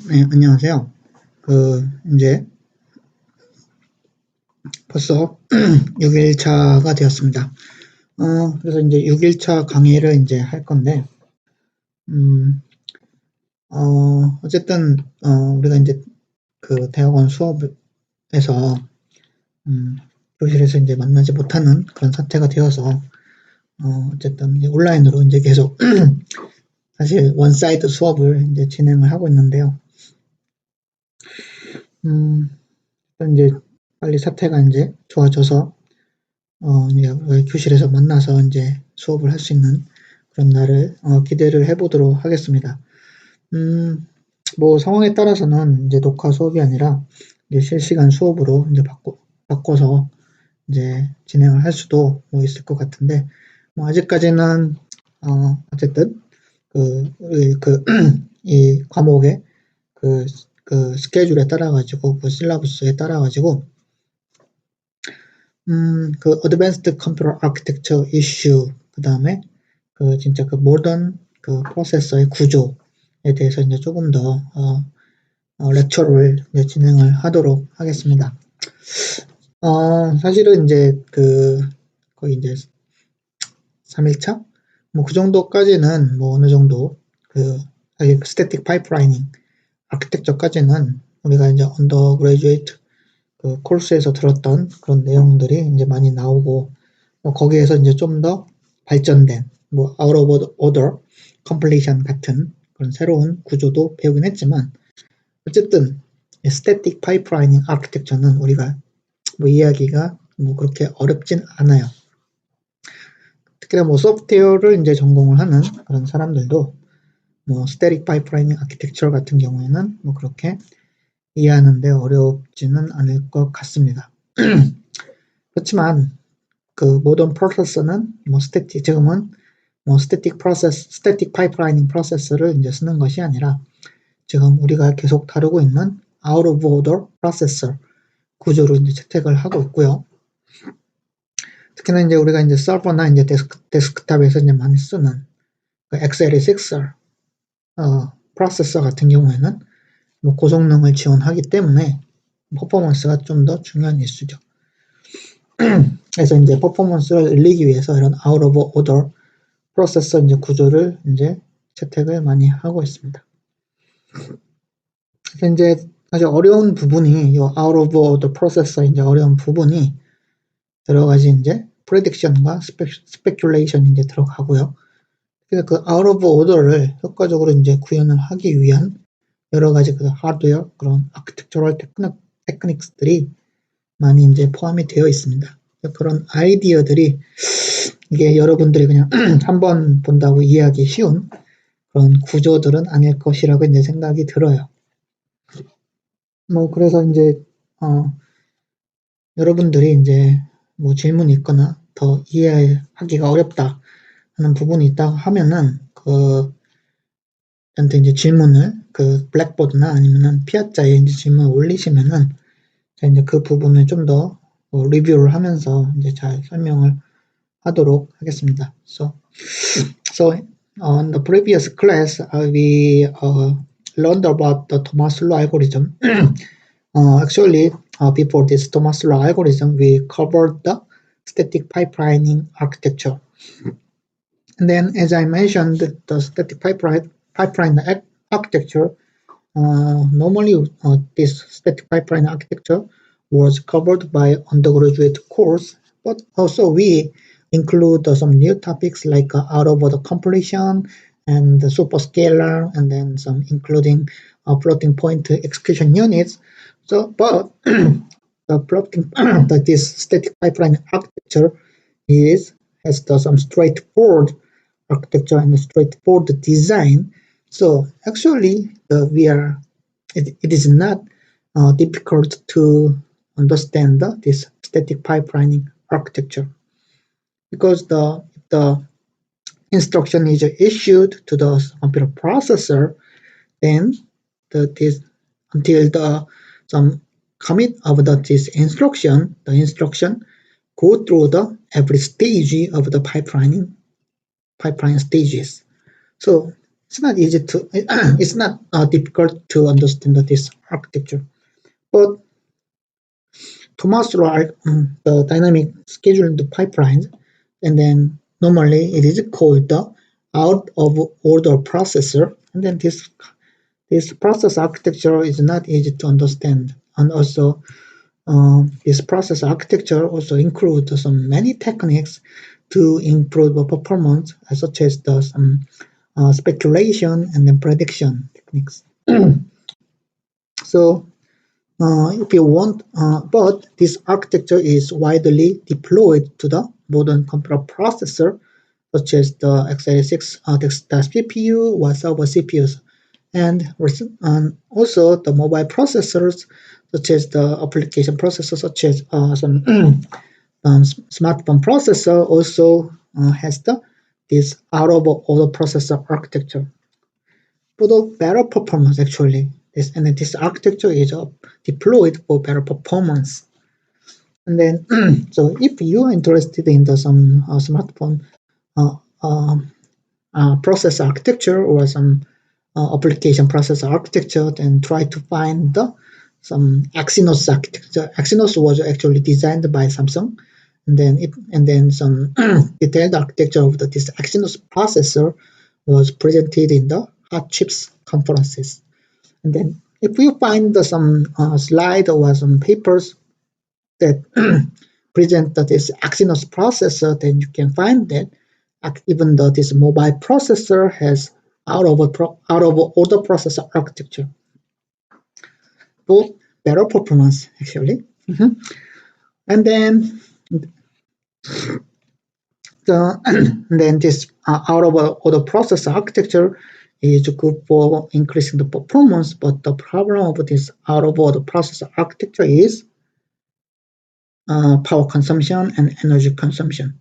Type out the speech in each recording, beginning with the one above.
네, 안녕하세요. 이제 벌써 6일차가 되었습니다. 그래서 이제 6일차 강의를 이제 할 건데, 음, 어쨌든, 우리가 이제 그 대학원 수업에서, 교실에서 이제 만나지 못하는 그런 사태가 되어서, 어쨌든 이제 온라인으로 이제 계속 사실 원사이드 수업을 이제 진행을 하고 있는데요. 이제 빨리 사태가 이제 좋아져서 이제 교실에서 만나서 이제 수업을 할 수 있는 그런 날을 기대를 해보도록 하겠습니다. 뭐 상황에 따라서는 이제 녹화 수업이 아니라 이제 실시간 수업으로 이제 바꿔서 이제 진행을 할 수도 뭐 있을 것 같은데, 뭐 아직까지는 어쨌든 이 과목의 그 스케줄에 따라 가지고 그 실라부스에 따라 가지고 그 Advanced Computer Architecture Issue, 그 다음에 그 진짜 그 모던 그 프로세서의 구조에 대해서 이제 조금 더 렉처를 이제 진행을 하도록 하겠습니다. 사실은 이제 거의 이제 3일차? 뭐 그 정도까지는 뭐 어느 정도 사실 스태틱 파이프라이닝 아키텍처까지는 우리가 이제 언더그레주에이트 그 코र्스에서 들었던 그런 내용들이 이제 많이 나오고, 거기에서 이제 좀 더 발전된 뭐 out of order completion 같은 그런 새로운 구조도 배우긴 했지만, 어쨌든 static pipelining architecture는 우리가 뭐 이해하기가 뭐 그렇게 어렵진 않아요. 특히나 뭐 소프트웨어를 이제 전공을 하는 그런 사람들도 뭐 static pipelining architecture 같은 경우에는 뭐 그렇게 이해하는데 어렵지는 않을 것 같습니다. 그렇지만 그 모던 프로세서는 뭐 지금은 뭐 스태틱 파이프라이닝 프로세서를 이제 쓰는 것이 아니라 지금 우리가 계속 다루고 있는 out of order 프로세서 구조로 이제 채택을 하고 있고요. 특히나 이제 우리가 이제 서버나 이제 데스크탑에서 이제 많이 쓰는 그 x86 프로세서 같은 경우에는 뭐 고성능을 지원하기 때문에 퍼포먼스가 좀 더 중요한 이슈죠. 그래서 이제 퍼포먼스를 늘리기 위해서 이런 out of order 프로세서 이제 구조를 이제 채택을 많이 하고 있습니다. 그래서 이제 사실 어려운 부분이 이 out of order 프로세서 이제 어려운 부분이 여러 가지 이제 prediction과 speculation 이제 들어가고요. 그래서 그 out of order를 효과적으로 이제 구현을 하기 위한 여러 가지 그 하드웨어 그런 architectural 테크닉스들이 많이 이제 포함이 되어 있습니다. 그런 아이디어들이 이게 여러분들이 그냥 한번 본다고 이해하기 쉬운 그런 구조들은 아닐 것이라고 이제 생각이 들어요. 뭐 그래서 이제 여러분들이 이제 뭐 질문이 있거나 더 이해하기가 어렵다 하는 부분이 있다 하면은 저한테 이제 질문을 그 블랙보드나 아니면은 피아자에 이제 질문을 올리시면은 제가 이제 그 부분을 좀 더 리뷰를 하면서 이제 잘 설명을 하도록 하겠습니다. So on the previous class, we learned about the Thomas law algorithm. Actually, before this Thomas law algorithm, we covered the static pipelining architecture. And then, as I mentioned, the static pipeline architecture, normally this static pipeline architecture was covered by undergraduate course, but also we include some new topics like out of order completion and the superscalar, and then some including floating point execution units. So, but this static pipeline architecture has some straightforward architecture and straightforward design. So actually, it is not difficult to understand this static pipelining architecture, because the instruction is issued to the computer processor, then until some commit of this instruction, the instruction go through every stage of the pipeline stages. So it's not easy to it's not difficult to understand this architecture. But Thomas Roy, the dynamic scheduling pipelines, and then normally it is called the out of order processor, and then this process architecture is not easy to understand, and also this process architecture also includes some many techniques to improve the performance, such as the some speculation and then prediction techniques. So if you want, but this architecture is widely deployed to the modern computer processor, such as the x86 desktop CPU or server CPUs, and also the mobile processors, such as the application processor, such as some smartphone processor, also has this out of order processor architecture for the better performance actually. This architecture is deployed for better performance. And then, so if you are interested in some smartphone uh, um, processor architecture or some application processor architecture, then try to find some Exynos architecture. Exynos was actually designed by Samsung, and then some detailed architecture of this Exynos processor was presented in the Hot Chips conferences. And then if you find some slide or some papers that present this Exynos processor, then you can find that even though this mobile processor has out of order processor architecture for better performance actually. And then this out of order processor architecture is good for increasing the performance, but the problem of this out of order processor architecture is power consumption and energy consumption,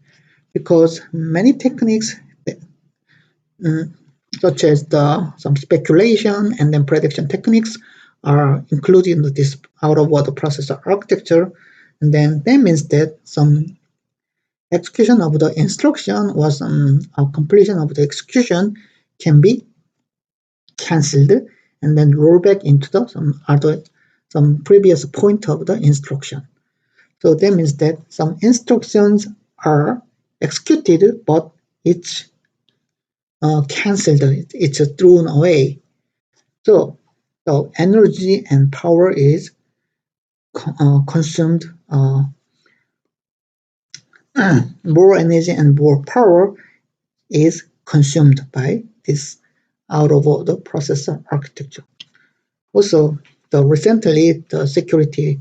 because many techniques such as some speculation and then prediction techniques are included in this out of order processor architecture, and then that means that some execution of the instruction or some completion of the execution can be cancelled and then roll back into some previous point of the instruction. So that means that some instructions are executed, but it's cancelled, it's thrown away. So energy and power is consumed, more energy and more power is consumed by this out of order processor architecture. Also, recently the security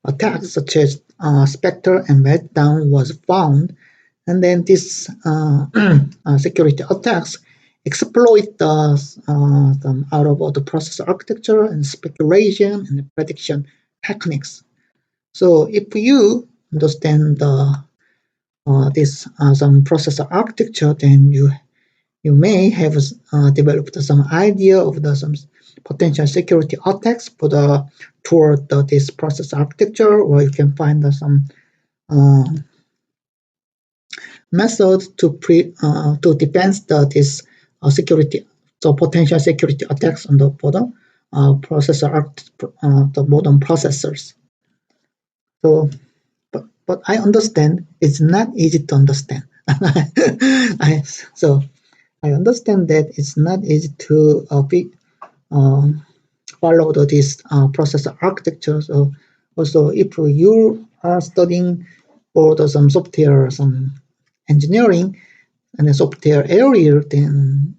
attacks such as Spectre and Meltdown was found, and then these security attacks exploit the out of order processor architecture and speculation and prediction techniques. So if you understand this some processor architecture, then you may have developed some idea of some potential security attacks for toward this processor architecture, or you can find some method to defend this security, so potential security attacks on for the processor the modern processors. So, but I understand it's not easy to understand. So I understand that it's not easy to follow this processor architecture. So also, if you are studying for some software, some engineering and the software area, then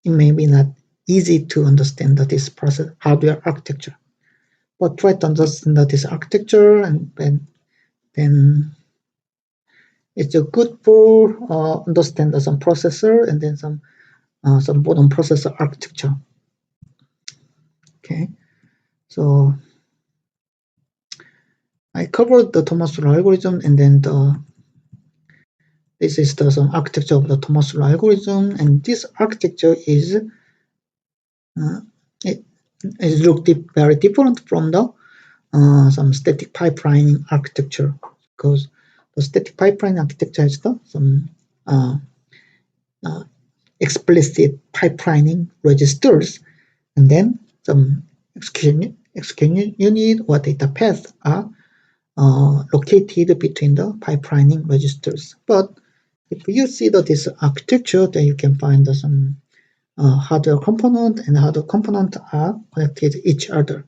it may be not easy to understand this process hardware architecture. But try to understand this architecture, and then it's good for understand some processor and then some modern processor architecture. Okay, so I covered the Thomas-Law algorithm, and then this is some architecture of the Thomas-Law algorithm, and this architecture is it looks very different from the some static pipeline architecture, because the static pipeline architecture has some explicit pipelining registers, and then some execution unit or data paths are located between the pipelining registers. But if you see this architecture, then you can find some hardware component and hardware component are connected to each other.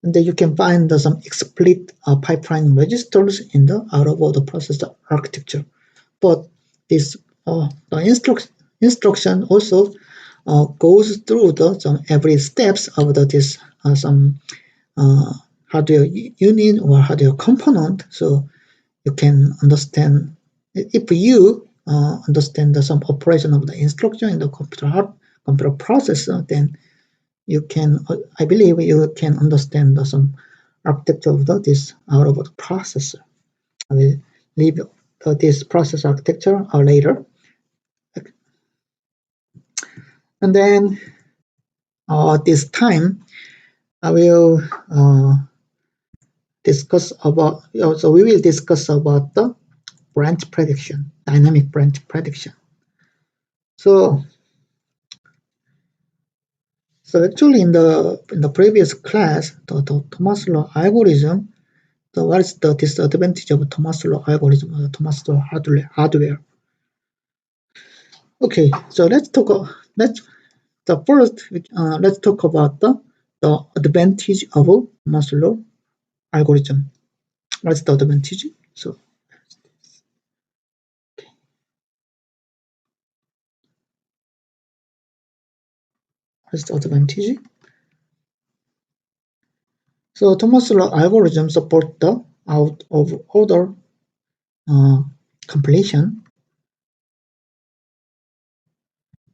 And then you can find some explicit pipeline registers in the out-of-order processor architecture. But this the instruction also goes through some every steps of this some hardware unit or hardware component, so you can understand. If you understand some operation of the instruction in the computer processor, then you can, I believe, you can understand some architecture of this out of the processor. I will leave this process architecture later. And then this time I will discuss about, so we will discuss about the branch prediction, dynamic branch prediction. So actually in the previous class, the Thomas law algorithm, so what is the disadvantage of Thomas law algorithm or Thomas law hardware? Okay, so let's talk about the advantage of Thomas law algorithm. What's the advantage? So what's the advantage? So Thomas law algorithm support the out of order completion,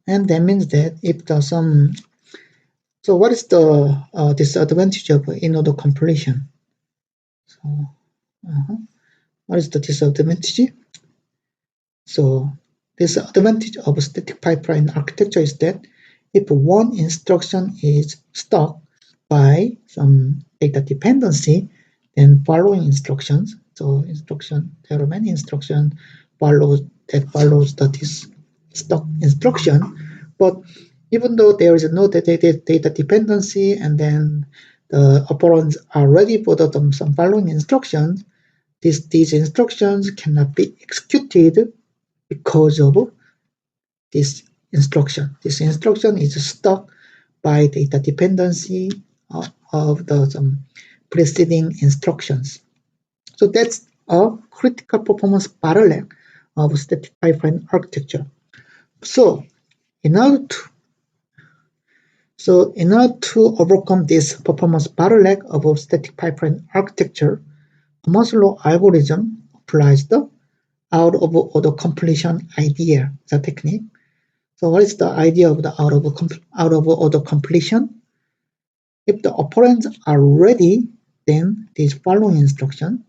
and that means that if the some, so what is the disadvantage of in-order completion? So what is the disadvantage? So this advantage of static pipeline architecture is that if one instruction is stuck by some data dependency, then following instructions, so there are many instructions that follows this stuck instruction, but even though there is no data dependency and then the operands are ready for some following instructions, these instructions cannot be executed because of this instruction. This instruction is stuck by data dependency of the preceding instructions. So that's a critical performance bottleneck of static pipeline architecture. So in order to overcome this performance bottleneck of static pipeline architecture, Thomas law algorithm applies the out-of-order completion idea, the technique. So what is the idea of the out-of-order completion? If the operands are ready, then these following instruction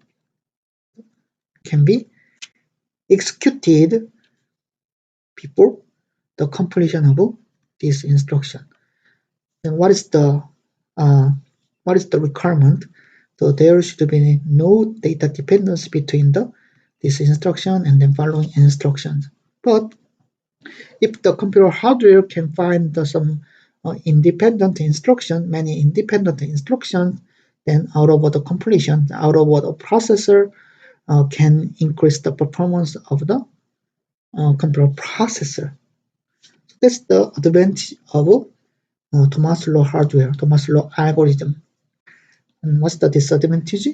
can be executed before the completion of this instruction. Then what is the requirement? So there should be no data dependence between this instruction and then following instructions. But if the computer hardware can find some independent instruction, many independent instructions, then out-of-order completion, the out-of-order processor can increase the performance of the computer processor. So that's the advantage of Thomas law hardware, Thomas law algorithm. And what's the disadvantage?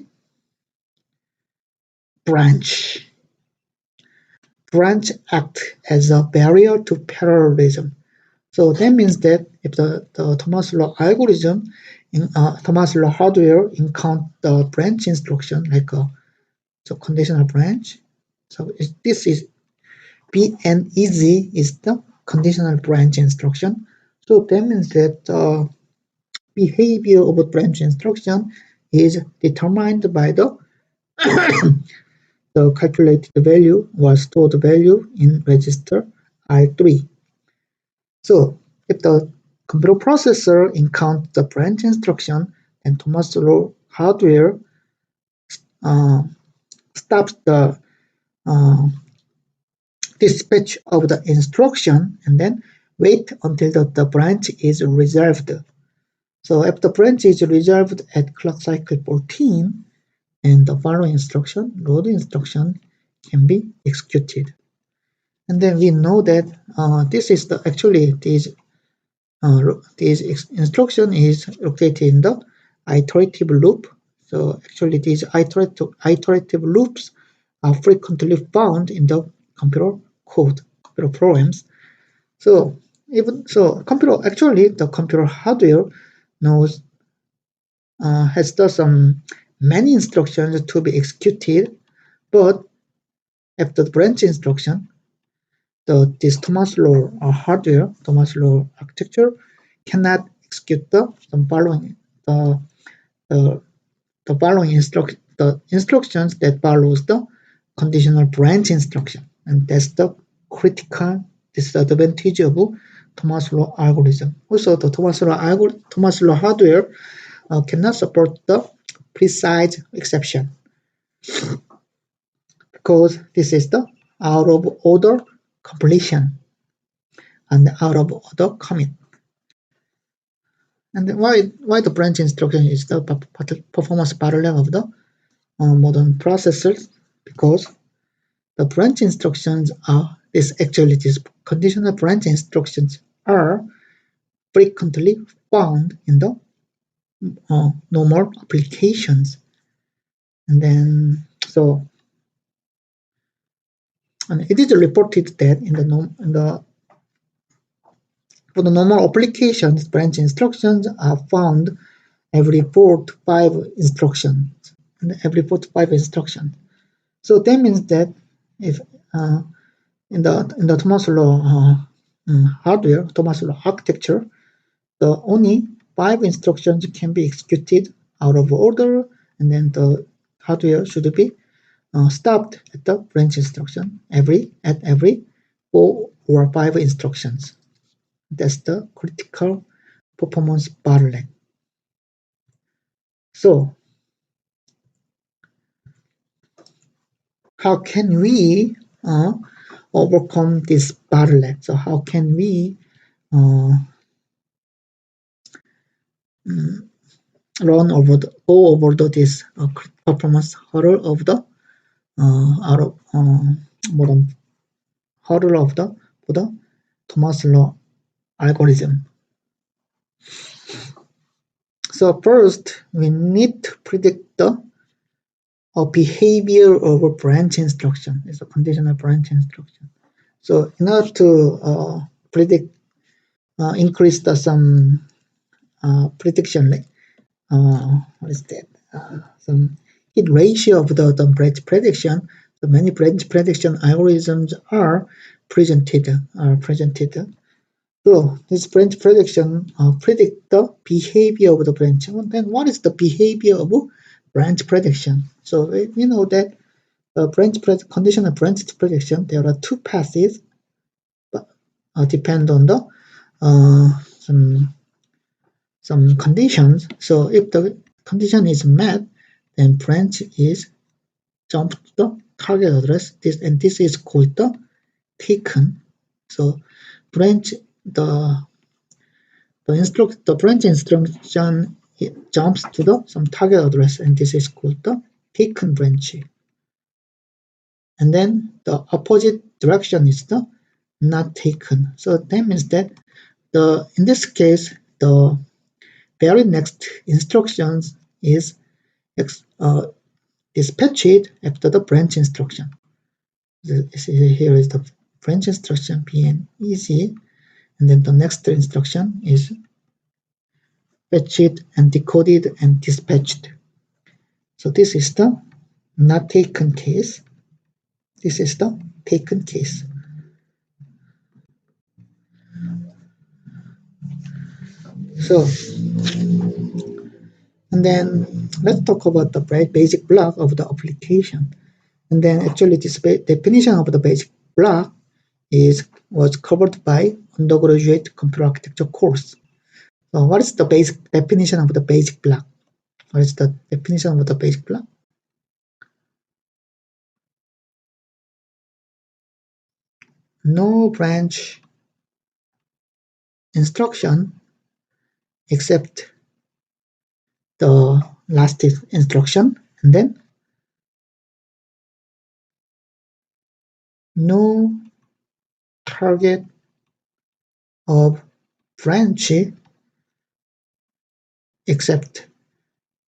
Branch act as a barrier to parallelism. So that means that if the Thomas law algorithm in Thomas law hardware encounter the branch instruction like so conditional branch. So this is BNEZ is the conditional branch instruction. So that means that behavior of a branch instruction is determined by the calculated value or stored value in register R3. So if the computer processor encounters the branch instruction, then Thomas law hardware stops the dispatch of the instruction and then wait until the branch is resolved. So if the branch is resolved at clock cycle 14, and the following instruction, load instruction, can be executed. And then we know that this is the actually this instruction is located in the iterative loop. So actually these iterative loops are frequently found in the computer code, computer programs. So the computer hardware knows has some many instructions to be executed, but after the branch instruction, this Thomas Law Thomas Law architecture cannot execute the instructions that follows the conditional branch instruction, and that's the critical disadvantage of Thomas Law algorithm. Also, the Thomas Law hardware cannot support the precise exception because this is the out of order completion and out of order commit. And why the branch instruction is the performance bottleneck of the modern processors? Because the branch instructions are these conditional branch instructions are frequently found in the normal applications. And then and it is reported that for the normal applications, branch instructions are found every 4 to 5 instructions. So that means that if in the Thomas Law hardware, Thomas Law architecture, the only 5 instructions can be executed out of order, and then the hardware should be stopped at the branch instruction at every 4 or 5 instructions. That's the critical performance bottleneck. So how can we overcome this bottleneck? So how can we go over this performance hurdle of the modern hurdle of the Thomas Law algorithm? So first, we need to predict the behavior of a branch instruction. It's a conditional branch instruction. So in order to predict, increase some prediction, like what is that? Some hit ratio of the branch prediction. So many branch prediction algorithms are presented. So this branch prediction predict the behavior of the branch. And then what is the behavior of branch prediction? So we know that conditional branch prediction, there are 2 paths, but depend on the some conditions. So if the condition is met, then branch is jumped to the target address. This is called the taken. So branch the branch instruction jumps to some target address, and this is called the taken branch. And then the opposite direction is the not taken. So that means that in this case, the very next instructions is dispatched after the branch instruction. Here is the branch instruction bn easy, and then the next instruction is fetched and decoded and dispatched. So this is the not taken case. This is the taken case. So, and then let's talk about the basic block of the application. And then actually this definition of the basic block was covered by undergraduate computer architecture course. So what is the basic definition of the basic block? What is the definition of the basic block? no branch instruction except the last instruction, and then no target of branch except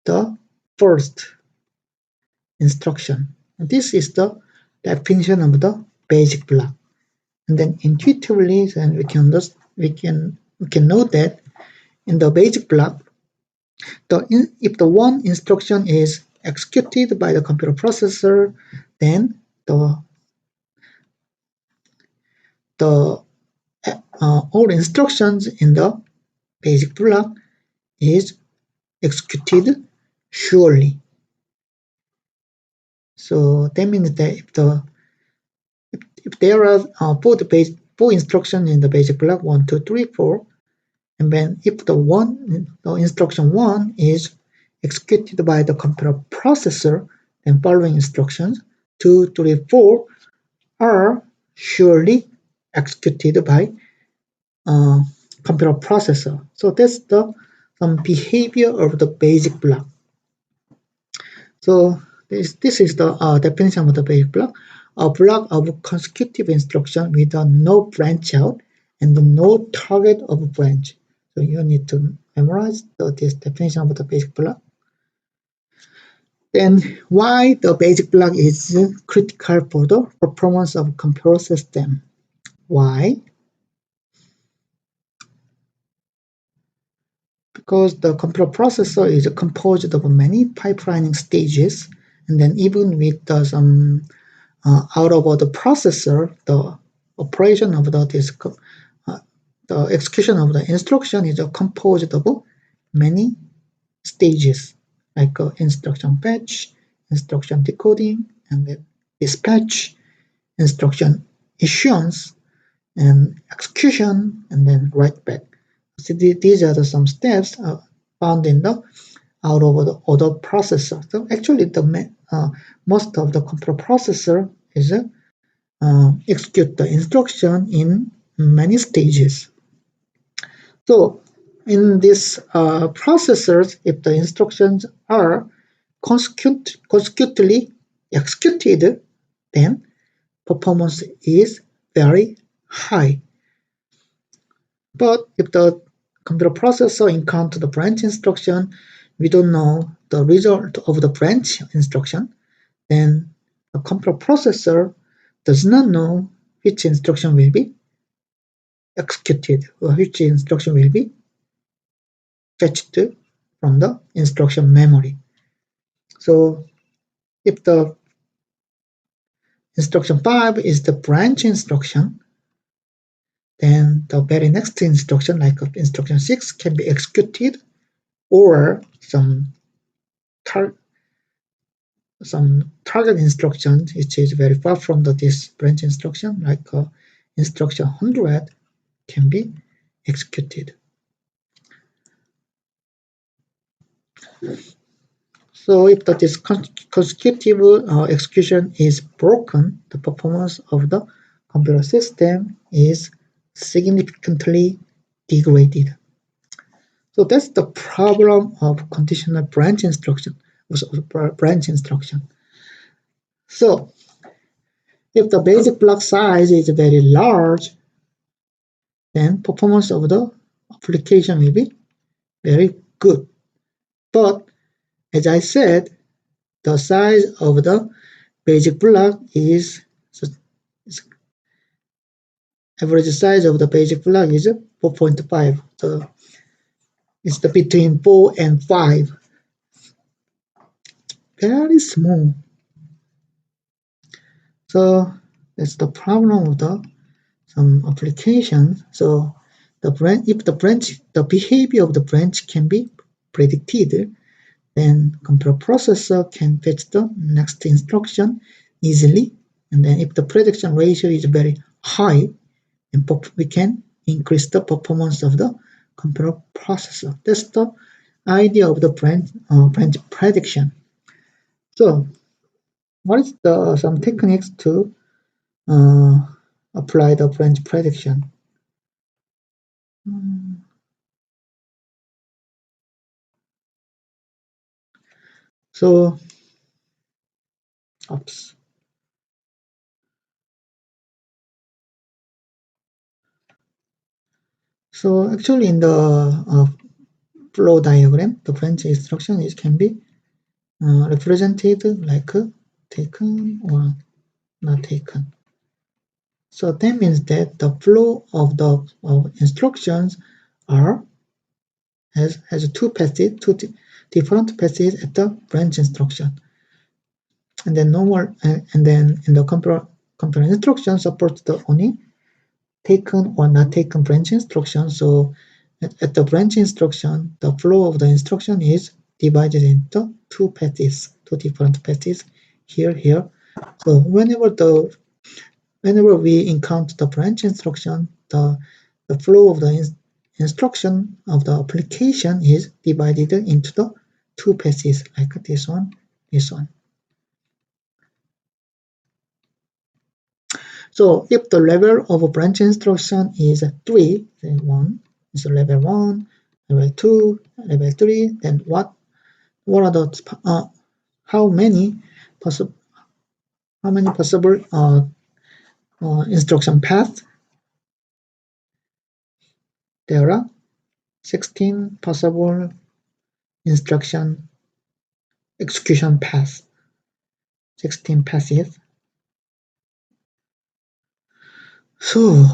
the first instruction. This is the definition of the basic block. And then intuitively, then we can note that in the basic block, if the one instruction is executed by the computer processor, then all instructions in the basic block is executed surely. So that means that if there are four instructions in the basic block 1, 2, 3, 4, and then if the instruction 1 is executed by the computer processor, then following instructions 2, 3, 4 are surely executed by computer processor. So that's some behavior of the basic block. So this is the definition of the basic block. A block of consecutive instruction with no branch out and no target of branch. So you need to memorize this definition of the basic block. Then why the basic block is critical for the performance of computer system? Why? Because the computer processor is composed of many pipelining stages, and then even with some out of the processor, the operation of the execution of the instruction is composed of many stages, like instruction fetch, instruction decoding, and then dispatch, instruction issuance, and execution, and then write back. So these are some steps found in the out of the other processor. So actually, most of the computer processor is execute the instruction in many stages. So in this processors, if the instructions are consecutively executed, then performance is very high. But if the computer processor encounters the branch instruction, we don't know the result of the branch instruction, then the computer processor does not know which instruction will be executed or which instruction will be fetched from the instruction memory. So if the instruction 5 is the branch instruction, then the very next instruction, like instruction 6, can be executed, or some target instruction which is very far from this branch instruction, like instruction 100, can be executed. So if this consecutive execution is broken, the performance of the computer system is significantly degraded. So that's the problem of conditional branch instruction. So if the basic block size is very large, then performance of the application will be very good. But as I said, the size of the basic block is average size of the basic block is 4.5. So it's between 4 and 5. Very small. So that's the problem of some applications. So if the behavior of the branch can be predicted, then computer processor can fetch the next instruction easily. And then if the prediction ratio is very high, then we can increase the performance of the computer processor. That's the idea of the branch prediction. So what is some techniques to apply the branch prediction. So, oops. So actually in the flow diagram, the branch instruction can be represented like taken or not taken. So that means that the flow of the instructions has two passes, different passes at the branch instruction, and then normal and then in the computer instruction supports the only taken or not taken branch instruction. So at the branch instruction, the flow of the instruction is divided into two passes, two different passes here. So whenever we encounter the branch instruction, the flow of the instruction of the application is divided into the two passes, like this one, this one. So if the level of a branch instruction is 3, then 1 is level 1, level 2, level 3, then what are the how many possible instruction paths? There are 16 possible instruction execution paths, 16 passes. So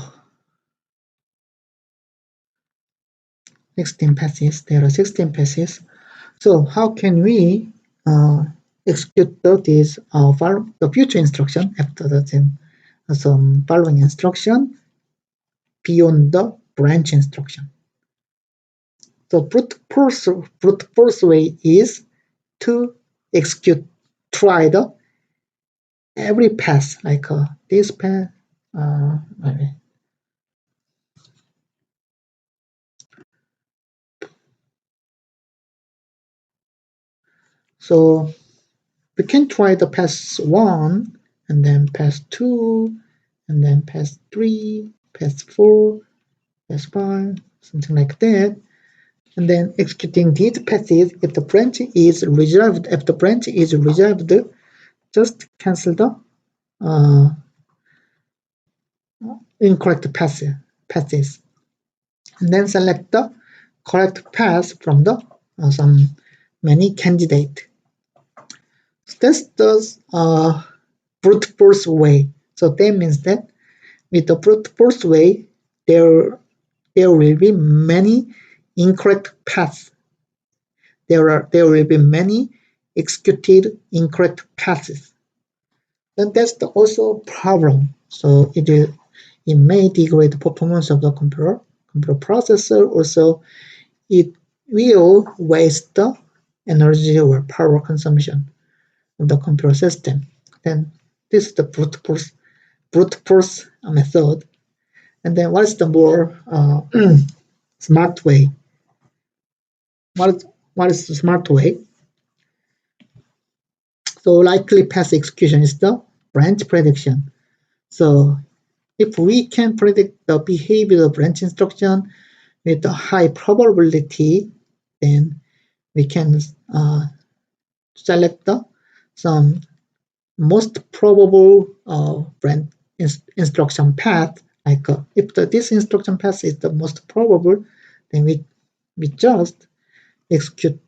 16 passes, there are 16 passes. So how can we execute the future instruction after some following instruction beyond the branch instruction? So brute force way is to try the every pass, like this pass. So we can try the pass 1, and then pass 2, and then pass 3, pass 4, pass 5, something like that. And then executing these passes, if the branch is reserved, just cancel the incorrect passes, and then select the correct path from the some many candidate. This does brute force way. So that means that with the brute force way, there will be many incorrect paths. There will be many executed incorrect passes. Then that's also a problem. So it may degrade the performance of the computer processor. Also, it will waste the energy or power consumption of the computer system. Then this is the brute force method. And then what is the more smart way? What is the smart way? So likely path execution is the branch prediction. So if we can predict the behavior of branch instruction with a high probability, then we can select some most probable branch instruction path. Like if this instruction path is the most probable, then we just execute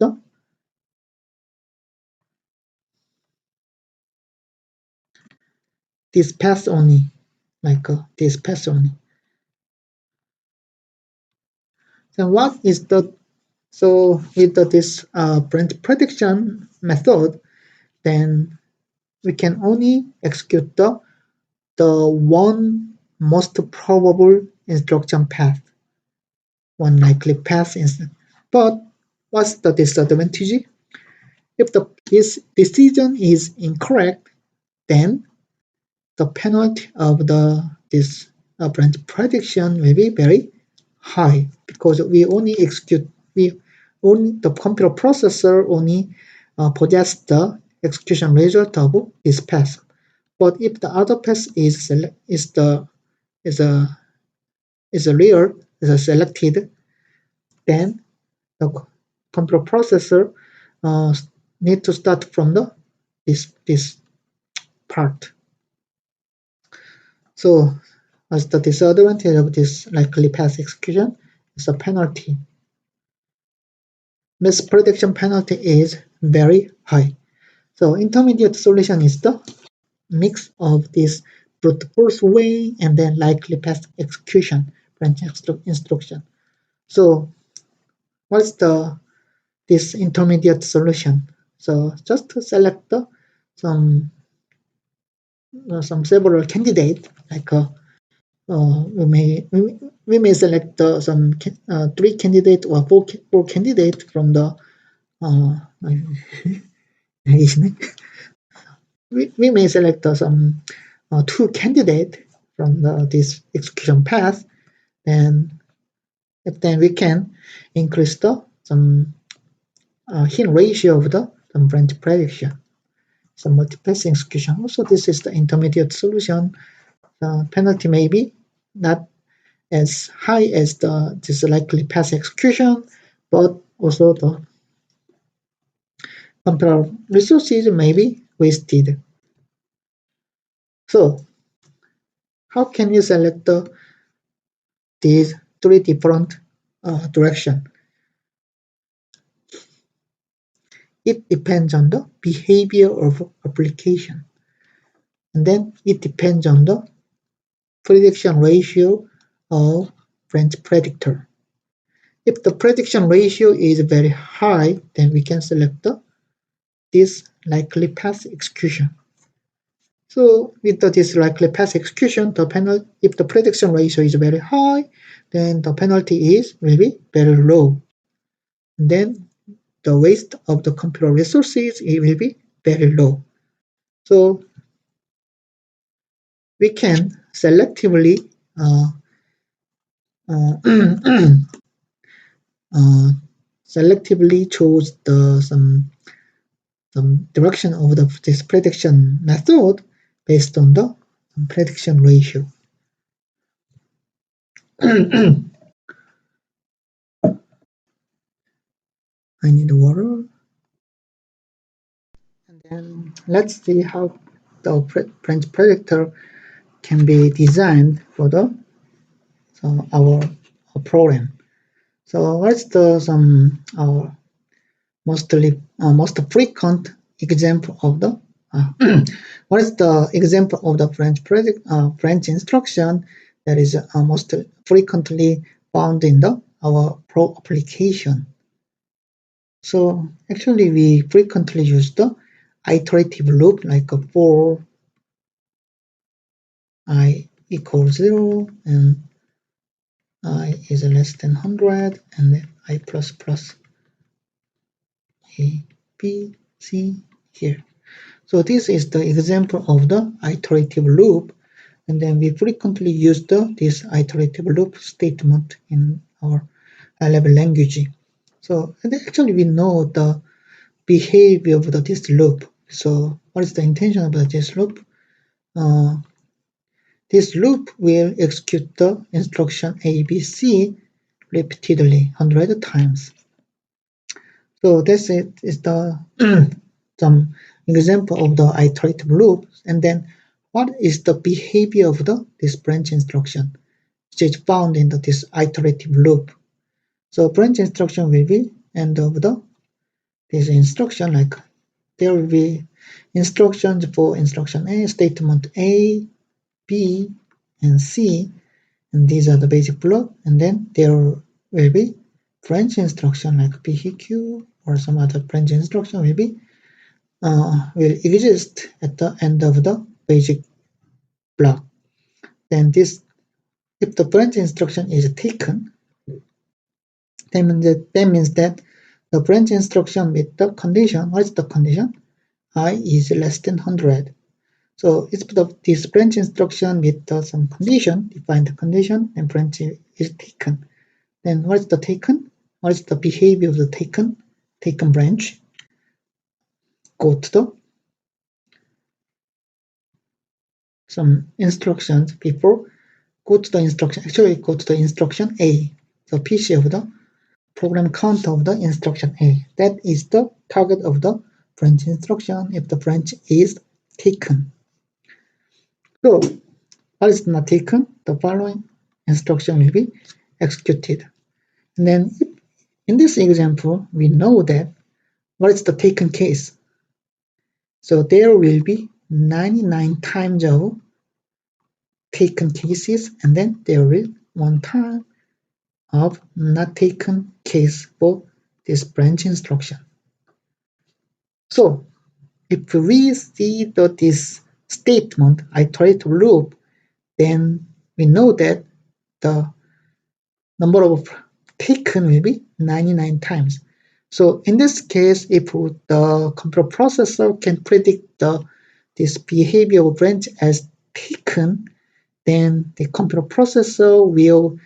this path only, like this path only. So what is with this branch prediction method, then we can only execute the one most probable instruction path, one likely path instead. But what's the disadvantage? If this decision is incorrect, then the penalty of this branch prediction will be very high, because the computer processor only possess the execution result of this path. But if the other path is the is real, is selected, then the computer processor need to start from this part. So as the disadvantage of this likely path execution is a penalty. Misprediction penalty is very high. So intermediate solution is the mix of this brute force way and then likely path execution branch instruction. So what's this intermediate solution? So just to select some several candidates, like we may select some 3 candidates or 4 candidates from the we may select some 2 candidates from this execution path. Then we can increase some hit ratio of the branch prediction. Some multipath execution. Also, this is the intermediate solution. Penalty may be not as high as this likely path execution, but also the computer resources may be wasted. So, how can you select these 3 different directions? It depends on the behavior of application, and then it depends on the prediction ratio of branch predictor. If the prediction ratio is very high, then we can select this likely path execution. So with this likely path execution, if the prediction ratio is very high, then the penalty will be very low. And then the waste of the computer resources will be very low. So we can selectively choose some direction of this prediction method based on the prediction ratio. I need water. And then let's see how the branch predictor can be designed for our program. So what's our most frequent example of the what is the example of the branch instruction that is most frequently found in our pro application? So actually we frequently use the iterative loop, like a for I equals 0 and I is less than 100, and then I plus plus A, B, C here. So this is the example of the iterative loop, and then we frequently use this iterative loop statement in our high-level language. So actually we know the behavior of this loop. So what is the intention of this loop? This loop will execute the instruction ABC repeatedly 100 times. So this is the some example of the iterative loop. And then what is the behavior of this branch instruction, which is found in this iterative loop? So branch instruction will be end of this instruction, like there will be instructions for instruction A, statement A, B, and C, and these are the basic block. And then there will be branch instruction like PQ or some other branch instruction will exist at the end of the basic block. Then if the branch instruction is taken, that means that the branch instruction with the condition. What is the condition? I is less than 100. So if this branch instruction with some condition, define the condition, and branch is taken. Then what is the taken? What is the behavior of the taken branch? Go to some instructions before go to the instruction, actually go to the instruction A, the PC of the program count of the instruction A. That is the target of the branch instruction if the branch is taken. So, what is not taken? The following instruction will be executed. And then in this example, we know that what is the taken case? So there will be 99 times of taken cases, and then there will be 1 time of not taken case for this branch instruction. So if we see this statement, iterative loop, then we know that the number of taken will be 99 times. So in this case, if the computer processor can predict this behavior of branch as taken, then the computer processor will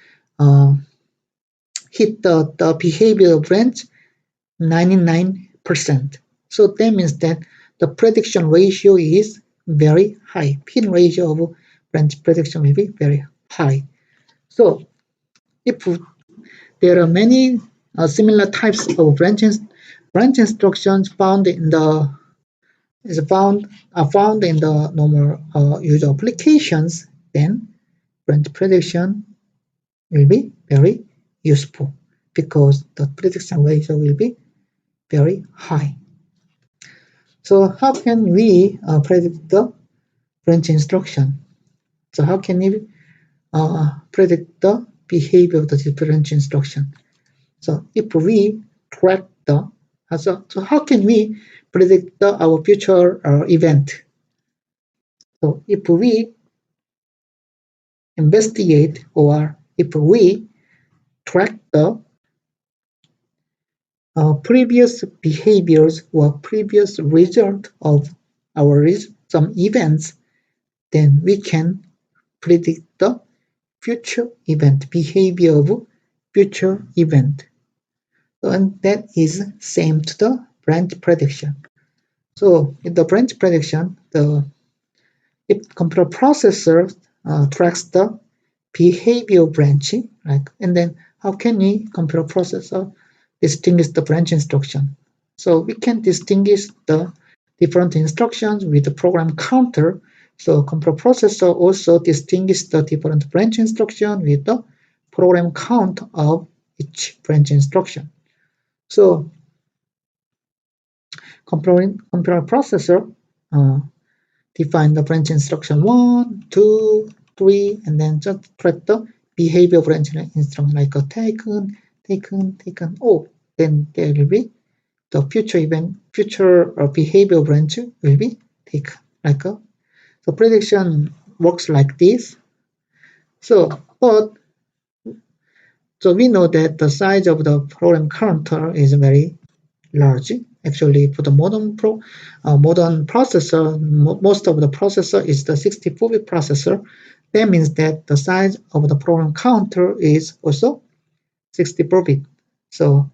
hit the behavior branch 99%. So that means that the prediction ratio is very high. Pin ratio of branch prediction will be very high. So if there are many similar types of branch instructions found in the normal user applications, then branch prediction will be very useful because the prediction ratio will be very high. So how can we predict the branch instruction? So how can we predict the behavior of the branch instruction? So if we track so how can we predict our future event? So if we investigate or if we track the previous behaviors or previous result of some events, then we can predict the future event, behavior of future event. And that is same to the branch prediction. So in the branch prediction, if computer processor tracks the behavior branch, right? And then how can we computer processor distinguish the branch instruction? So we can distinguish the different instructions with the program counter. So computer processor also distinguish the different branch instruction with the program count of each branch instruction. So computer processor define the branch instruction 1, 2, 3, and then just track the behavior branch instruction like a taken, oh, then there will be the future behavior branch will be taken. So prediction works like this. So we know that the size of the program counter is very large. Actually, for the modern processor, most of the processor is the 64-bit processor. That means that the size of the program counter is also 64-bit. So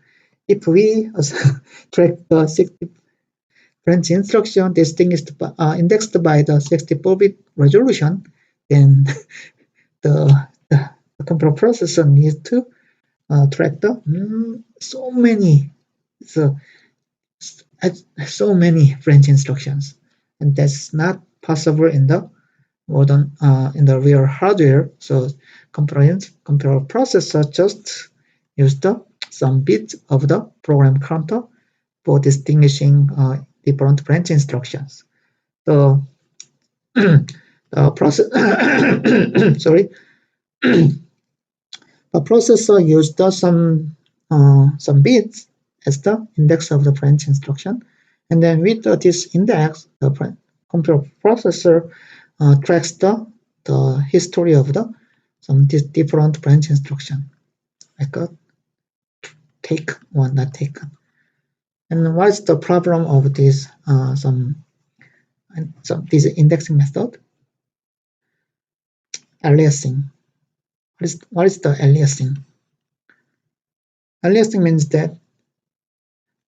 if we track the 60 branch instruction distinguished indexed by the 64-bit resolution, then the computer processor needs to track so many branch instructions, and that's not possible in the modern in the real hardware. So computer processor just use some bits of the program counter for distinguishing different branch instructions. So the process sorry the processor used some bits as the index of the branch instruction, and then with this index, the computer processor tracks the history of some different branch instruction, like take one, not taken. And what is the problem of this this indexing method? Aliasing. What is the aliasing? Aliasing means that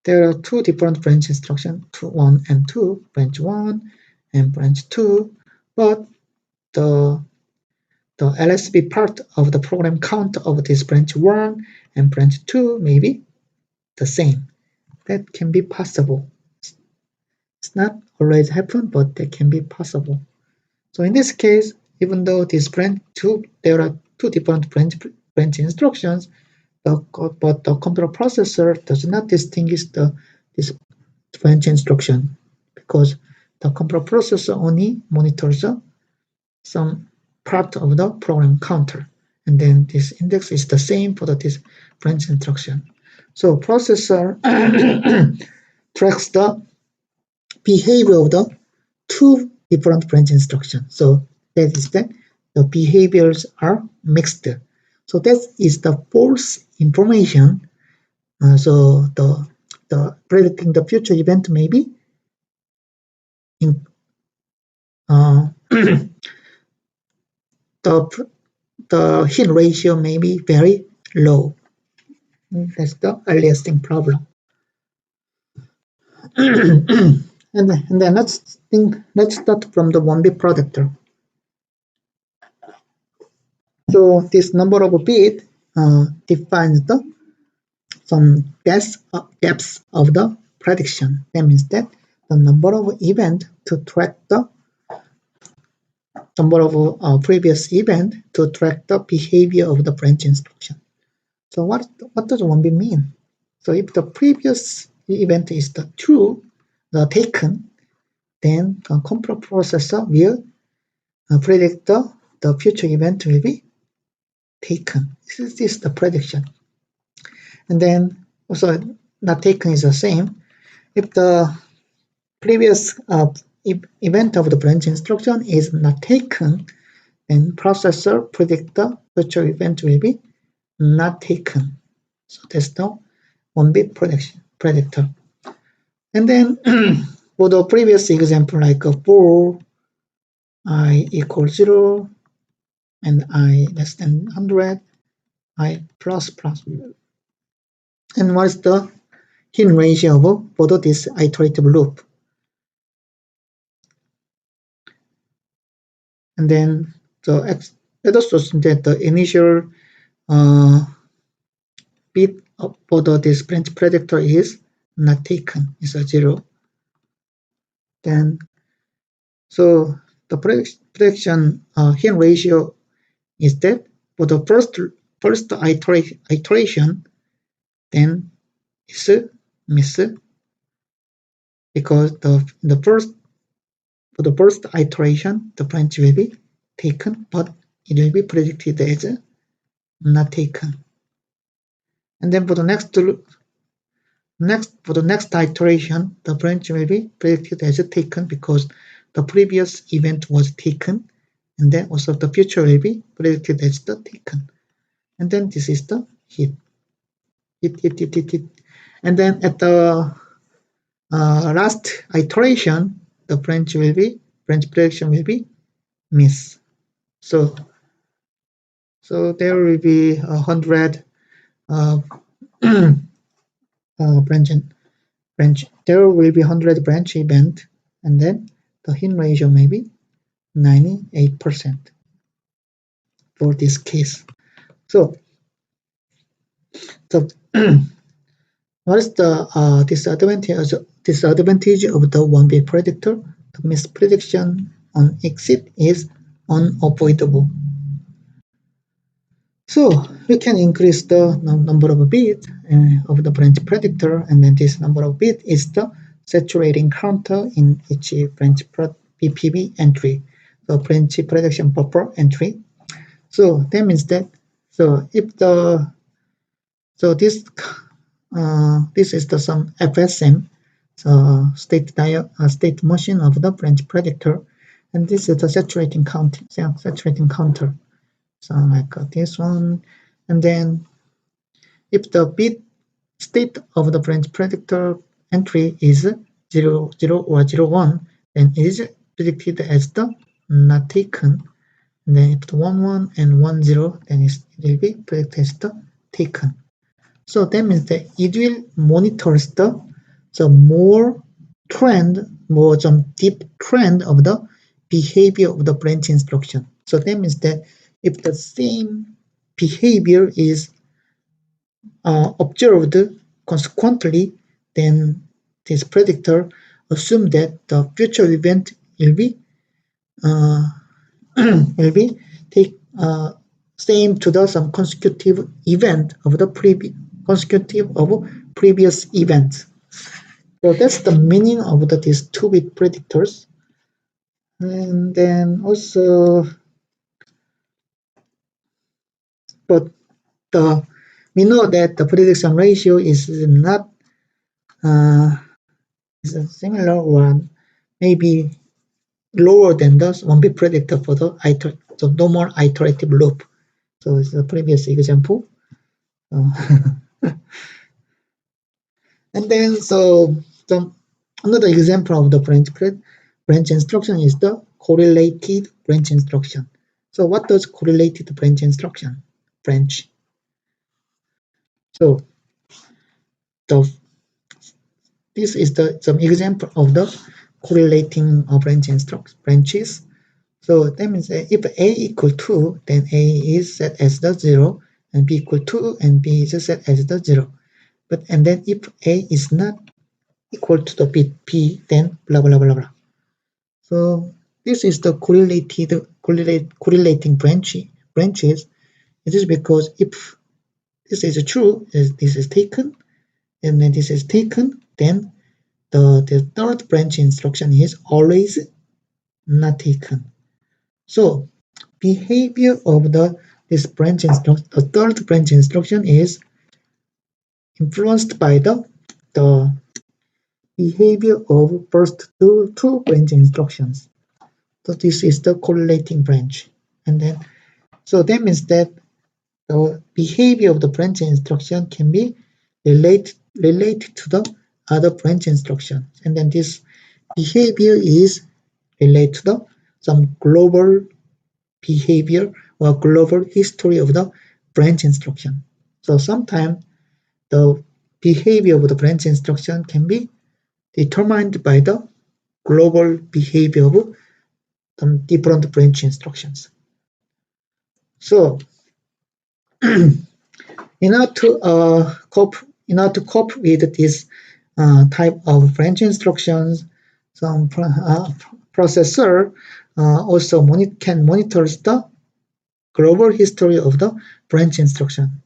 there are two different branch instructions, 1 and 2, branch 1 and branch 2, but the the LSB part of the program count of this branch 1 and branch 2 may be the same. That can be possible. It's not always happen, but that can be possible. So in this case, even though this branch 2, there are two different branch instructions, but the computer processor does not distinguish this branch instruction because the computer processor only monitors some part of the program counter, and then this index is the same for this branch instruction. So processor tracks the behavior of the two different branch instructions. So that is that the behaviors are mixed. So that is the false information. So the predicting the future event may be in the hit ratio may be very low. That's the earliest thing problem. and then let's start from the 1-bit predictor. So this number of bit defines some gaps of the prediction. That means that the number of event to track the number of previous event to track the behavior of the branch instruction. So what does 1-bit mean? So if the previous event is the true, the taken, then the computer processor will predict the future event will be taken. This is the prediction. And then also not taken is the same. If the previous event of the branch instruction is not taken, then processor predict the future event will be not taken. So that's the 1-bit predictor. And then for the previous example, like for I equals 0 and I less than 100, I plus. And what is the hidden ratio for this iterative loop? And then let us assume that the initial bit for this branch predictor is not taken, is a 0. Then so the prediction hidden ratio is that for the first iteration, then it's a miss because for the first iteration the branch will be taken, but it will be predicted as not taken. And then for the next iteration, the branch will be predicted as taken because the previous event was taken, and then also the future will be predicted as the taken. And then this is the hit. And then at the last iteration, the branch prediction will be miss. So there will be 100 branch. There will be 100 branch event, and then the hit ratio may be 98% for this case. So what is the disadvantage of the 1-bit predictor? The misprediction on exit is unavoidable. So we can increase the number of bits of the branch predictor, and then this number of bits is the saturating counter in each branch BPB entry, the branch prediction buffer entry. So that means that this is the some FSM, so state machine of the branch predictor, and this is the saturating counter. So like this one, and then if the bit state of the branch predictor entry is 0, 0 or 0, 1, then it is predicted as the not taken. And then if the 1, 1 and 1, 0, then it will be predicted as the taken. So that means that it will monitor the more some deep trend of the behavior of the branch instruction. So that means that if the same behavior is observed consequently, then this predictor assume that the future event will be uh, will be take same to the some consecutive event of the previous event. So that's the meaning of these 2-bit predictors. And then also, but we know that the prediction ratio is not is a similar one, maybe lower than the 1-bit predictor for the normal iterative loop. So it's the previous example. And then another example of the branch instruction is the correlated branch instruction. So what does correlated branch instruction? Branch. So this is some example of the correlating branches. So that means if A equal 2, then A is set as the 0, and B equal 2, and B is set as the 0. And then if A is not equal to the bit B, then blah blah blah blah. So this is the correlating branches. It is because if this is true, this is taken, and then this is taken, then the third branch instruction is always not taken. So behavior of this branch instruction, the third branch instruction is influenced by the behavior of first two branch instructions. So this is the correlating branch. And then so that means that the behavior of the branch instruction can be related to the other branch instruction. And then this behavior is related to some global behavior or global history of the branch instruction. So sometimes the behavior of the branch instruction can be determined by the global behavior of some different branch instructions. So in order to cope with this type of branch instructions, some processor also can monitor the global history of the branch instruction.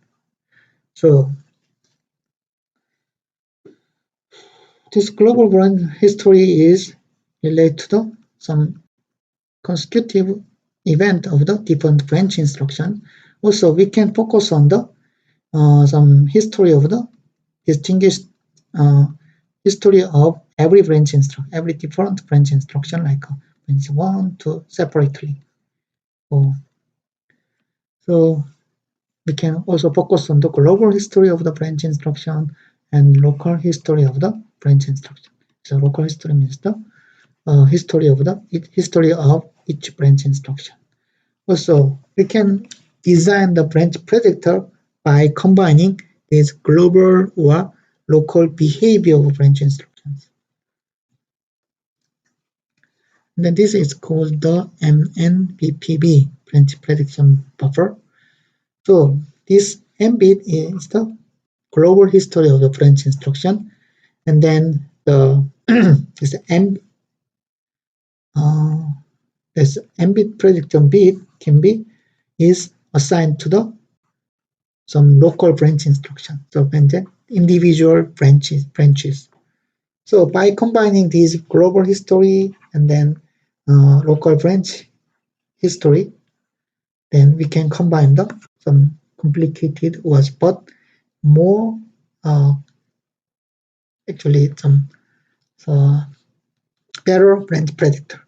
So this global branch history is related to some consecutive event of the different branch instruction. Also, we can focus on the some history of the distinguished history of every different branch instruction, like branch 1 to separately. So we can also focus on the global history of the branch instruction and local history of the branch instruction. So local history means the history of each branch instruction. Also, we can design the branch predictor by combining these global or local behavior of branch instructions. And then this is called the MNBPB, branch prediction buffer. So this MBIT is the global history of the branch instruction, and then this MBIT prediction bit is assigned to some local branch instruction. So then individual branches. So by combining these global history and then local branch history, then we can combine some complicated but more actually some better branch predictor.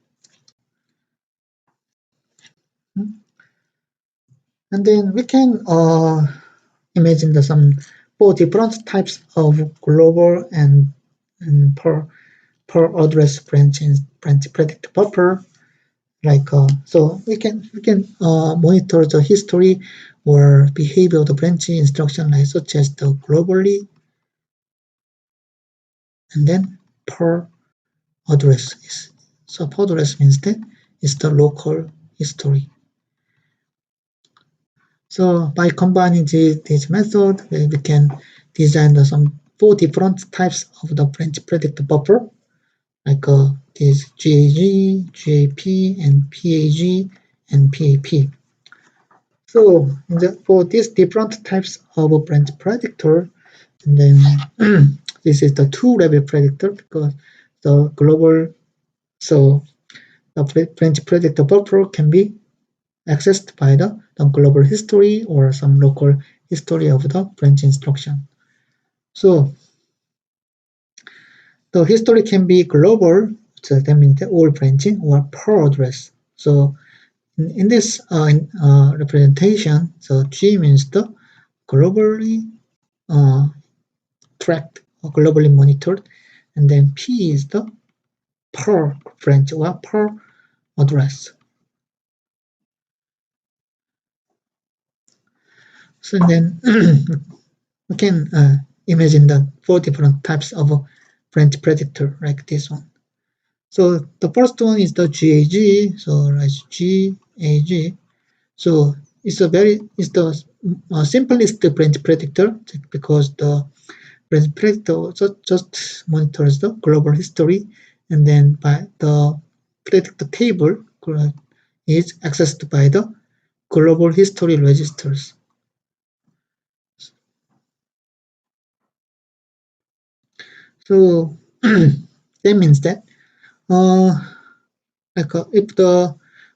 And then we can imagine some 4 different types of global and per address branch predictor buffer. Like so we can monitor the history or behavior of the branch instruction, like such as the globally, and then per address. So per address means that it's the local history. So by combining this method, we can design some 4 different types of the branch predictor buffer, like this GAG, GAP, and PAG, and PAP. So for these different types of branch predictor, and then this is the 2-level predictor because the global, so the branch predictor buffer can be accessed by the global history or some local history of the branch instruction. So the history can be global, so that means the all branching, or per address. So in this representation, so G means the globally tracked or globally monitored, and then P is the per branch or per address. So then we can imagine the 4 different types of branch predictor like this one. So the first one is the GAG, so like GAG. So it's the simplest branch predictor because the branch predictor just monitors the global history, and then by the predictor table is accessed by the global history registers. So that means that if the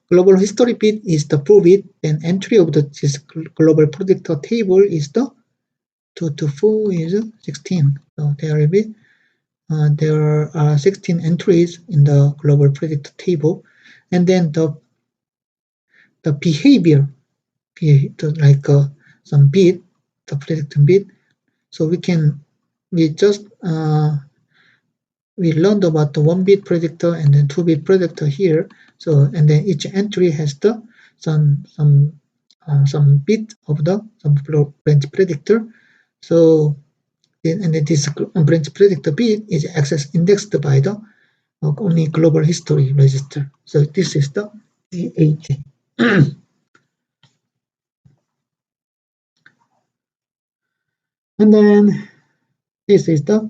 global history bit is the full bit, then entry of this global predictor table is the 2 to 4 is 16. So there are 16 entries in the global predictor table, and then the behavior, like some bit, the predictor bit. So we learned about the 1-bit predictor and then 2-bit predictor here. So and then each entry has the some bit of the branch predictor. So and then this branch predictor bit is indexed by the only global history register. So this is the GAG. And then this is the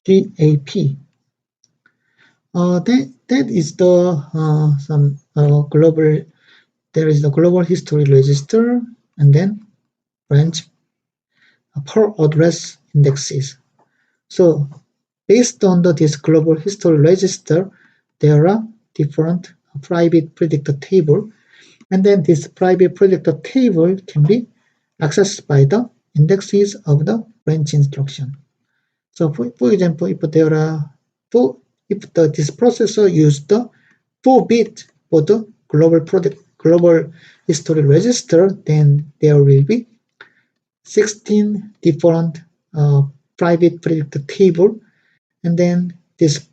GAP. That is the some global. There is the global history register, and then branch per address indexes. So based on this global history register, there are different private predictor table, and then this private predictor table can be accessed by the indexes of the branch instruction. So for example, if there are this processor used the 4-bit for the global history register, then there will be 16 different private predictor table, and then this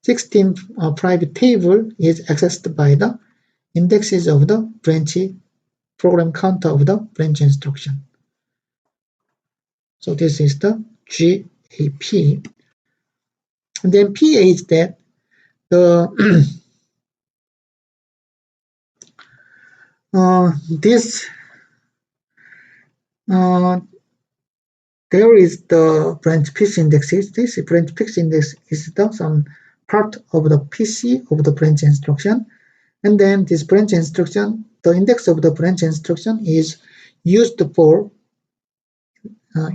16 private table is accessed by the indexes of the branch program counter of the branch instruction. So this is the GAP. And then PA is that the there is the branch PC indexes. This branch PC index is some part of the PC of the branch instruction, and then this branch instruction, the index of the branch instruction is used for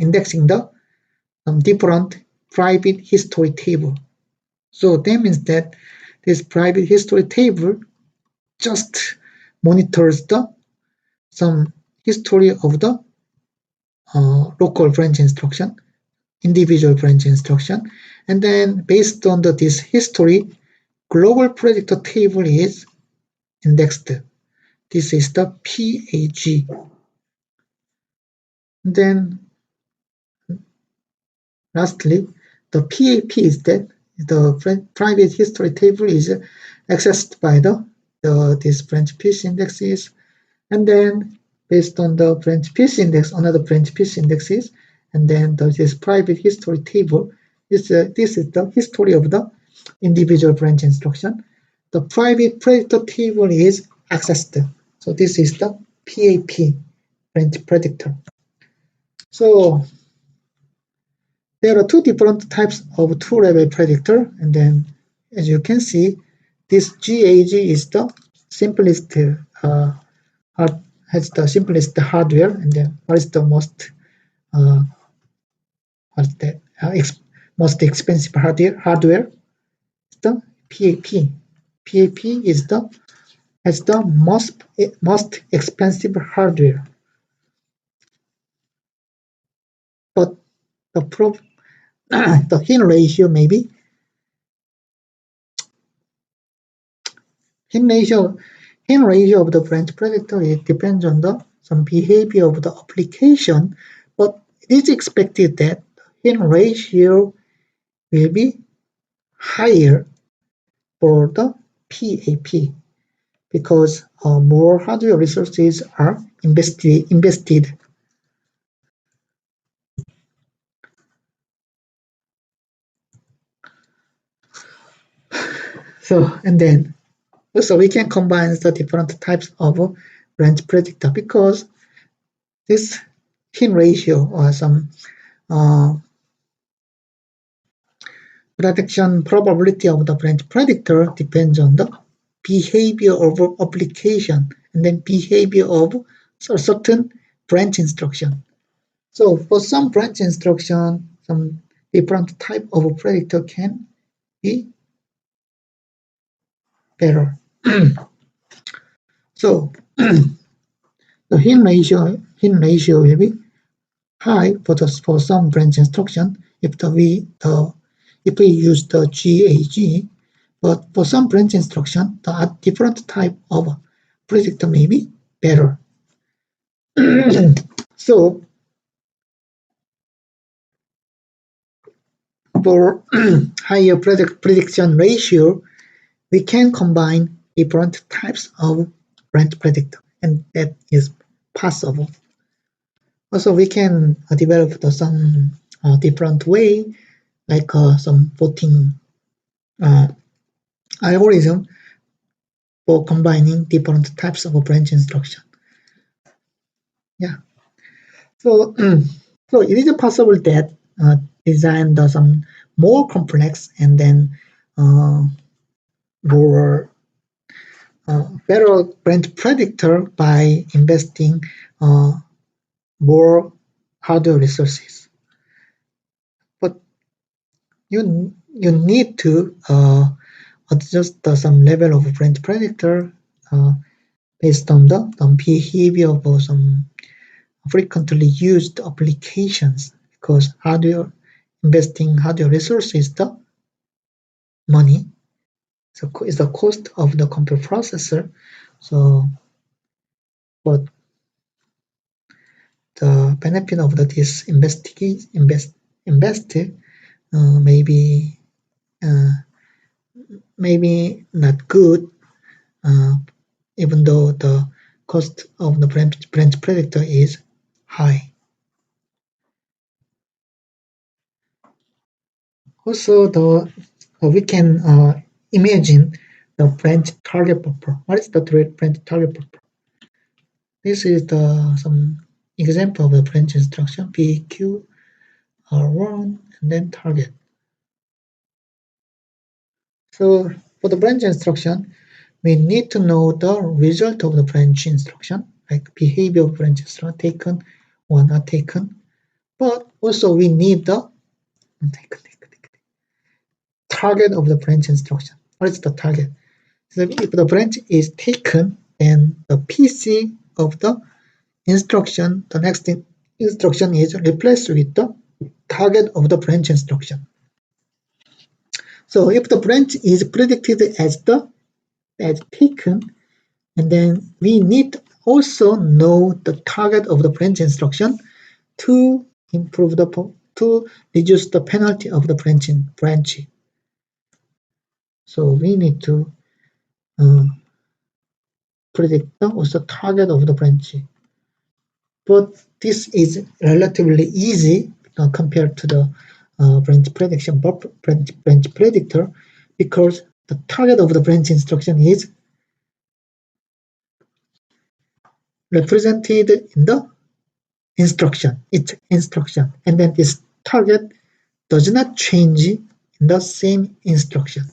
indexing the different private history table. So that means that this private history table just monitors some history of the local branch instruction, individual branch instruction, and then based on this history, global predictor table is indexed. This is the PAG. Then lastly, the PAP is that the private history table is accessed by this branch PC indexes, and then based on the branch PC index, another branch PC indexes, and then this private history table this is the history of the individual branch instruction. The private predictor table is accessed. So this is the PAP. branch predictor. So there are two different types of two-level predictor, and then as you can see, this GAG is the simplest has the simplest hardware, and then what is the most what's that most expensive hardware? It's the PAP. PAP is the has the most expensive hardware, but the the hit ratio maybe hit ratio of the branch predictor, it depends on the some behavior of the application, but it is expected that hit ratio will be higher for the PAP because more hardware resources are invested. So, and then also we can combine the different types of branch predictor because this hit ratio or some prediction probability of the branch predictor depends on the behavior of application and then behavior of a certain branch instruction. So for some branch instruction, some different type of predictor can be better. So the hit ratio will be high for some branch instruction if we use the GAG, but for some branch instruction, the different type of predictor may be better. So for higher prediction ratio, we can combine different types of branch predictor, and that is possible. Also, we can develop some different way, like some voting algorithm for combining different types of branch instruction. Yeah. So, so it is possible that design some more complex and then more better branch predictor by investing more hardware resources. But you need to adjust some level of branch predictor based on the behavior of some frequently used applications, because investing hardware resources is the money. So it's the cost of the computer processor. So, but the benefit of this maybe not good, even though the cost of the branch predictor is high. Also, we can imagine the branch target buffer. What is the branch target buffer? This is some example of the branch instruction BQ R1 and then target. So for the branch instruction, we need to know the result of the branch instruction, like behavior of branch instruction taken or not taken. But also we need the target of the branch instruction. What is the target? So if the branch is taken, then the PC of the instruction, the next instruction is replaced with the target of the branch instruction. So if the branch is predicted as taken, and then we need also know the target of the branch instruction to reduce the penalty of the branch. So we need to predict also target of the branch. But this is relatively easy compared to the branch predictor, because the target of the branch instruction is represented in the instruction, its instruction, and then this target does not change in the same instruction.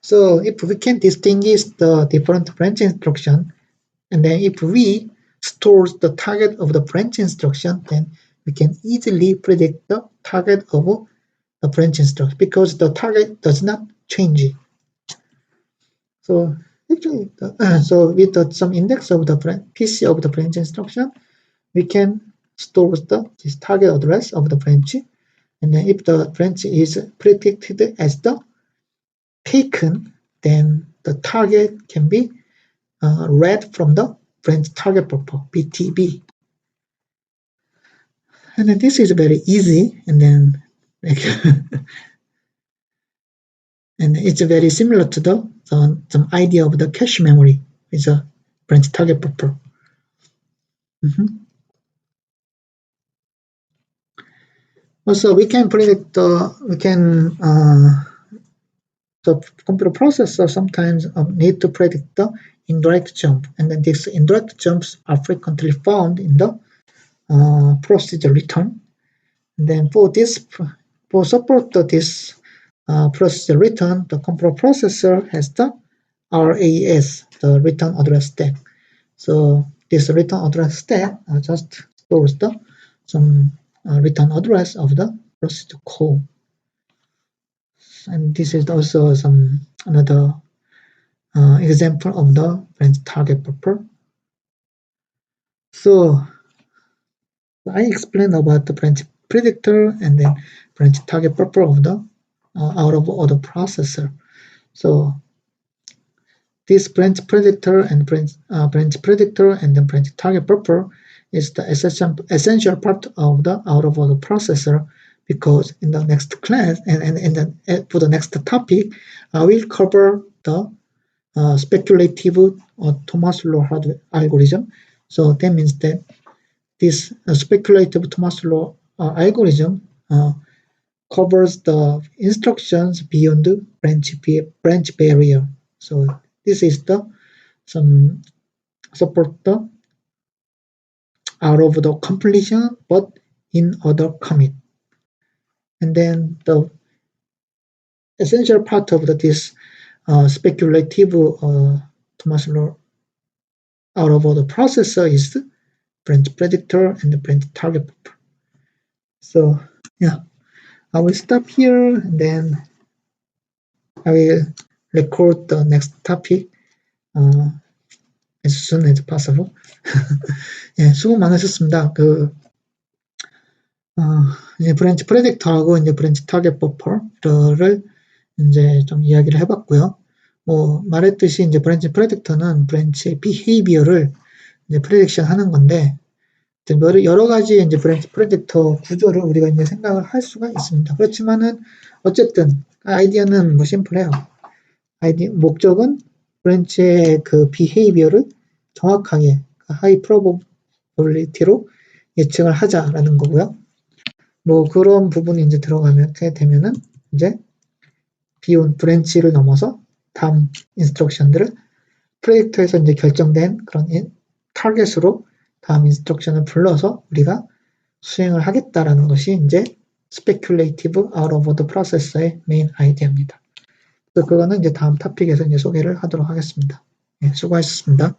So if we can distinguish the different branch instruction, and then if we store the target of the branch instruction, then we can easily predict the target of the branch instruction because the target does not change. So actually, so with some index of the PC of the branch instruction, we can store this target address of the branch, and then if the branch is predicted as the taken, then the target can be read from the branch target buffer (BTB). And then this is very easy, and then and it's very similar to some idea of the cache memory with a branch target buffer. Also, we can predict the computer processor sometimes need to predict the indirect jump, and then these indirect jumps are frequently found in the procedure return. And then for support this procedure return, the computer processor has the RAS, the return address stack. So this return address stack just stores some return address of the procedure call. And this is also another example of the branch target buffer. So I explained about the branch predictor and then branch target buffer of the out of order processor. So this branch predictor and branch predictor and then branch target buffer is the essential part of the out of order processor, because in the next class and then for the next topic, I will cover the speculative Thomas-Law algorithm. So that means that this speculative Thomas-Law algorithm covers the instructions beyond the branch barrier. So this is some support the out of the completion but in order commit. And then the essential part of this speculative Thomas-Law out of order processor is the branch predictor and the branch target buffer. So yeah, I will stop here and then I will record the next topic as soon as possible. 예, 수고 많으셨습니다. 이제 브랜치 프레딕터하고 이제 브랜치 타겟 버퍼를 이제 좀 이야기를 해봤고요. 뭐 말했듯이 이제 브랜치 프레딕터는 브랜치의 비헤이비어를 이제 프레딕션 하는 건데, 여러 가지 이제 브랜치 프레딕터 구조를 우리가 이제 생각을 할 수가 있습니다. 그렇지만은 어쨌든 아이디어는 뭐 심플해요. 목적은 브랜치의 그 비헤이비어를 정확하게 하이 프로버빌리티로 예측을 하자라는 거고요. 뭐 그런 부분이 이제 들어가게 되면은 이제 브랜치를 넘어서 다음 인스트럭션들을 프레딕터에서 이제 결정된 그런 타겟으로 다음 인스트럭션을 불러서 우리가 수행을 하겠다라는 것이 이제 speculative out of order processor의 메인 아이디어입니다. 그거는 이제 다음 토픽에서 이제 소개를 하도록 하겠습니다. 네, 수고하셨습니다.